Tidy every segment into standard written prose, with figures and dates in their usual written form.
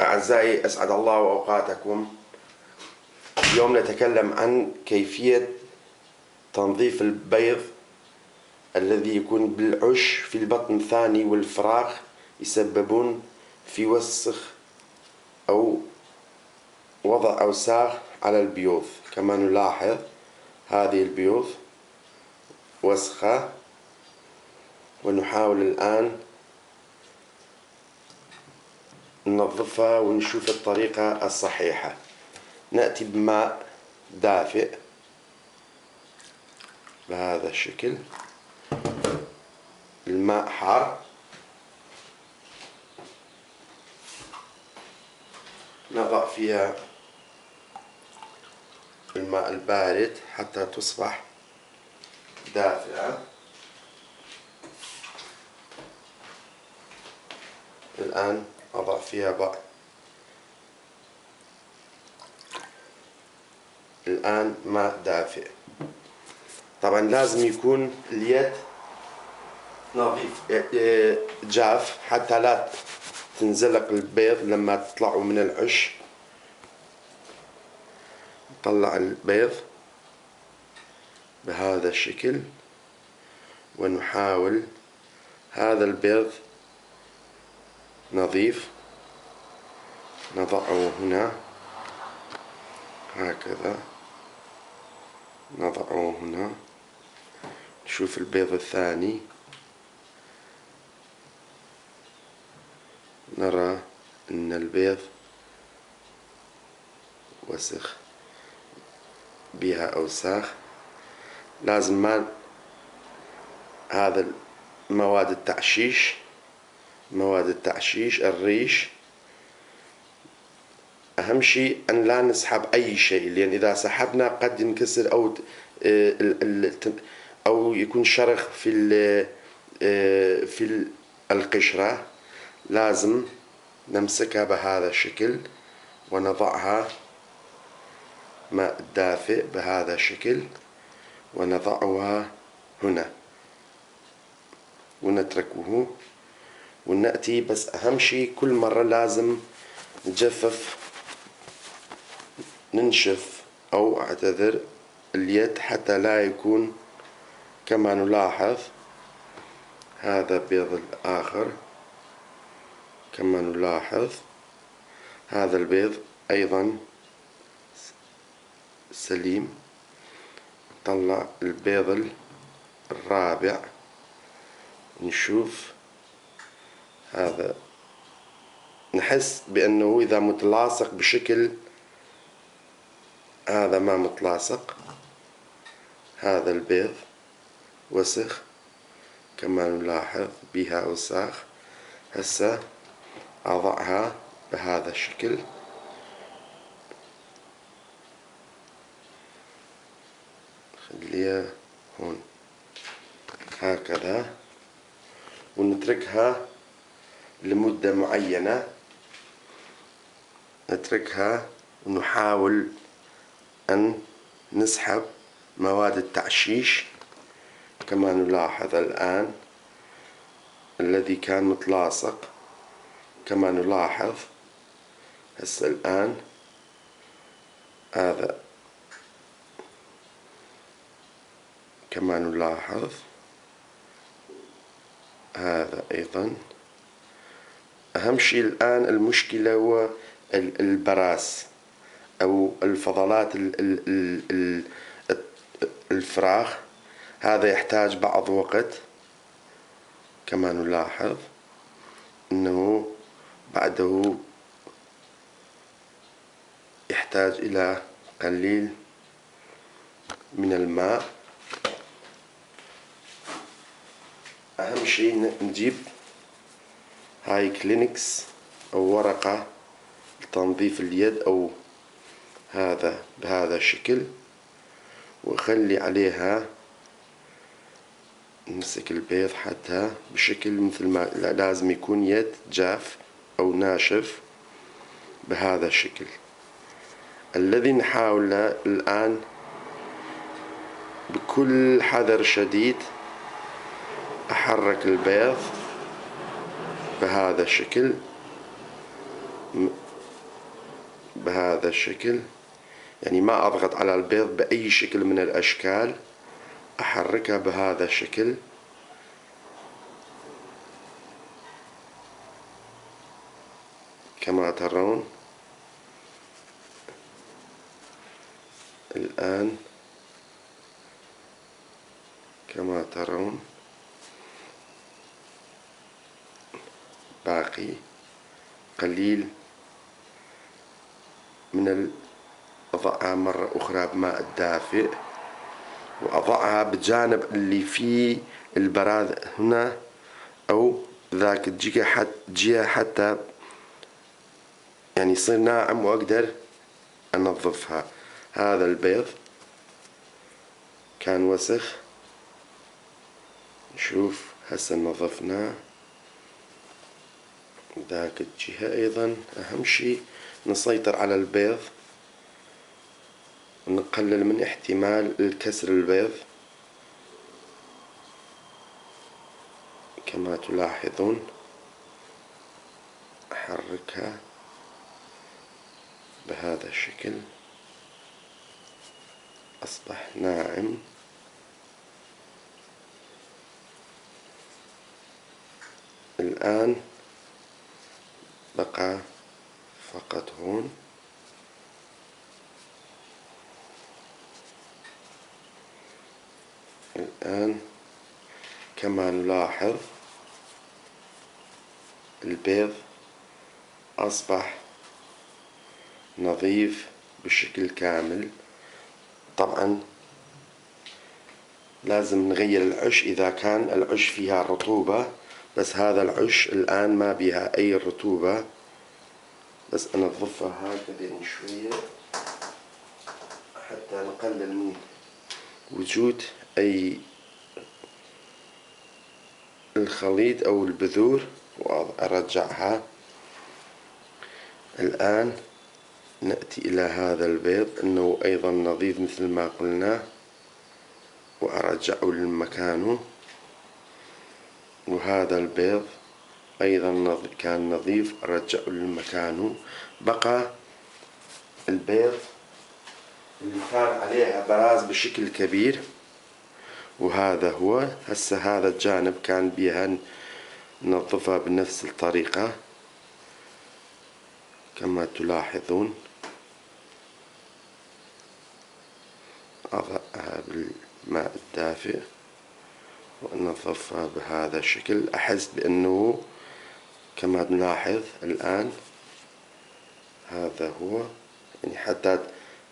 أعزائي، أسعد الله أوقاتكم. اليوم نتكلم عن كيفية تنظيف البيض الذي يكون بالعش في البطن الثاني والفراخ، يسببون في وسخ أو وضع أوساخ على البيوض. كما نلاحظ هذه البيوض وسخة، ونحاول الآن ننظفها ونشوف الطريقة الصحيحة. نأتي بماء دافئ بهذا الشكل، الماء حار، نضع فيها الماء البارد حتى تصبح دافئة. الآن أضع فيها الآن ماء دافئ. طبعا لازم يكون اليد نظيف جاف حتى لا تنزلق البيض لما تطلعوا من العش. نطلع البيض بهذا الشكل ونحاول، هذا البيض نظيف، نضعه هنا هكذا، نضعه هنا. نشوف البيض الثاني، نرى أن البيض وسخ بها أوساخ. لازم ما هذا مواد التعشيش الريش، أهم شيء أن لا نسحب أي شيء، لأن إذا سحبنا قد ينكسر أو يكون شرخ في القشرة. لازم نمسكها بهذا الشكل ونضعها ماء دافئ بهذا الشكل ونضعها هنا ونتركه ونأتي. بس أهم شيء كل مرة لازم ننشف أو أعتذر اليد حتى لا يكون. كما نلاحظ هذا بيض الآخر، كما نلاحظ هذا البيض أيضا سليم. نطلع البيض الرابع، نشوف هذا، نحس بأنه إذا متلاصق بشكل، هذا ما متلاصق، هذا البيض وسخ كما نلاحظ بها أوساخ. هسه أضعها بهذا الشكل، خليها هون هكذا، ونتركها لمدة معينة. نتركها ونحاول أن نسحب مواد التعشيش كما نلاحظ الآن الذي كان متلاصق. كما نلاحظ هسه الآن هذا، كما نلاحظ هذا أيضا. أهم شيء الآن المشكلة هو البراس أو الفضلات الفراخ. هذا يحتاج بعض وقت. كما نلاحظ أنه بعده يحتاج إلى قليل من الماء. أهم شيء نجيب هاي كلينكس أو ورقة لتنظيف اليد أو هذا بهذا الشكل، وخلي عليها، نمسك البيض حتى بشكل مثل ما لازم يكون يد جاف أو ناشف بهذا الشكل. الذي نحاوله الآن بكل حذر شديد أحرك البيض بهذا الشكل بهذا الشكل، يعني ما أضغط على البيض بأي شكل من الأشكال، أحركها بهذا الشكل. كما ترون الآن، كما ترون باقي قليل من أضعها مرة أخرى بماء الدافئ، وأضعها بجانب اللي فيه البراد هنا أو ذاك الجهة حتى يعني يصير ناعم وأقدر أنظفها. هذا البيض كان وسخ، نشوف هسه نظفناه. ذاك الجهة أيضا أهم شيء نسيطر على البيض ونقلل من احتمال الكسر البيض. كما تلاحظون أحركها بهذا الشكل، أصبح ناعم. الآن بقى فقط هون الآن كما نلاحظ البيض أصبح نظيف بشكل كامل. طبعا لازم نغير العش إذا كان العش فيها رطوبة، بس هذا العش الآن ما بها أي رطوبة. بس أنظفها هكذا شوية حتى نقلل من وجود أي الخليط أو البذور وأرجعها. الآن نأتي إلى هذا البيض إنه أيضا نظيف مثل ما قلنا، وأرجعه لمكانه. وهذا البيض أيضا كان نظيف، أرجعه لمكانه. بقى البيض اللي كان عليها براز بشكل كبير، وهذا هو. هسه هذا الجانب كان بيها ننظفها بنفس الطريقة كما تلاحظون. أضعها بالماء الدافئ وننظفها بهذا الشكل. أحس بأنه كما نلاحظ الآن هذا هو، يعني حتى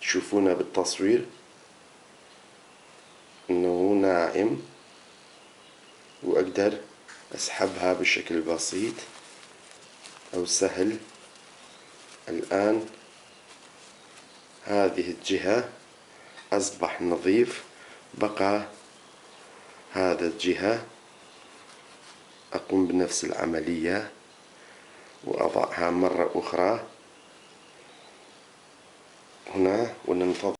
تشوفونه بالتصوير أنه ناعم، وأقدر أسحبها بشكل بسيط أو سهل. الآن هذه الجهة أصبح نظيف، بقى هذا الجهة أقوم بنفس العملية وأضعها مرة أخرى هنا وننتظر.